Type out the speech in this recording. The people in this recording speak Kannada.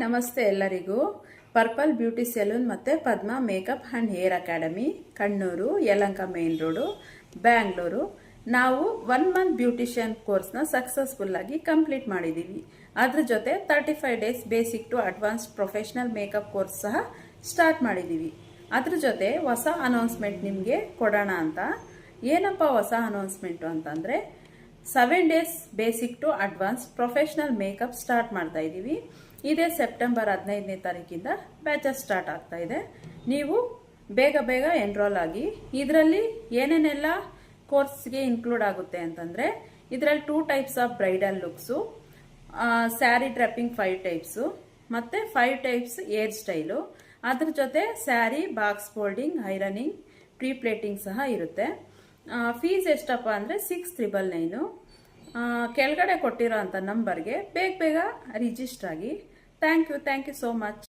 ನಮಸ್ತೆ ಎಲ್ಲರಿಗೂ. ಪರ್ಪಲ್ ಬ್ಯೂಟಿ ಸೆಲೂನ್ ಮತ್ತು Padma makeup and hair academy, Kannur, Yelahanka main road, Bangalore. ನಾವು 1 ಮಂತ್ ಬ್ಯೂಟಿಷಿಯನ್ ಕೋರ್ಸ್ನ ಸಕ್ಸಸ್ಫುಲ್ ಆಗಿ ಕಂಪ್ಲೀಟ್ ಮಾಡಿದ್ದೀವಿ. ಅದ್ರ ಜೊತೆ 35 days basic to advanced professional makeup course ಸಹ ಸ್ಟಾರ್ಟ್ ಮಾಡಿದ್ದೀವಿ. ಅದ್ರ ಜೊತೆ ಹೊಸ ಅನೌನ್ಸ್ಮೆಂಟ್ ನಿಮಗೆ ಕೊಡೋಣ ಅಂತ. ಏನಪ್ಪ ಹೊಸ ಅನೌನ್ಸ್ಮೆಂಟು ಅಂತಂದರೆ 7 days basic to advance professional makeup start ಮಾಡ್ತಾ ಇದ್ದೀವಿ. ಇದೇ ಸೆಪ್ಟೆಂಬರ್ 15ನೇ ತಾರೀಕಿಂದ ಬ್ಯಾಚಸ್ ಸ್ಟಾರ್ಟ್ ಆಗ್ತಾ ಇದೆ. ನೀವು ಬೇಗ ಎನ್ರೋಲ್ ಆಗಿ. ಇದರಲ್ಲಿ ಏನೇನೆಲ್ಲ ಕೋರ್ಸ್ಗೆ ಇನ್ಕ್ಲೂಡ್ ಆಗುತ್ತೆ ಅಂತಂದರೆ, ಇದರಲ್ಲಿ 2 types of bridal looks, sari draping 5 types, ಮತ್ತು 5 ಟೈಪ್ಸ್ ಏರ್ ಸ್ಟೈಲು. ಅದ್ರ ಜೊತೆ sari box folding, ironing, pre pleating ಸಹ ಇರುತ್ತೆ. ಫೀಸ್ ಎಷ್ಟಪ್ಪ ಅಂದರೆ 6,999. ಕೆಳಗಡೆ ಕೊಟ್ಟಿರೋ ಅಂಥ ನಂಬರ್ಗೆ ಬೇಗ ರಿಜಿಸ್ಟರ್ ಆಗಿ. Thank you so much.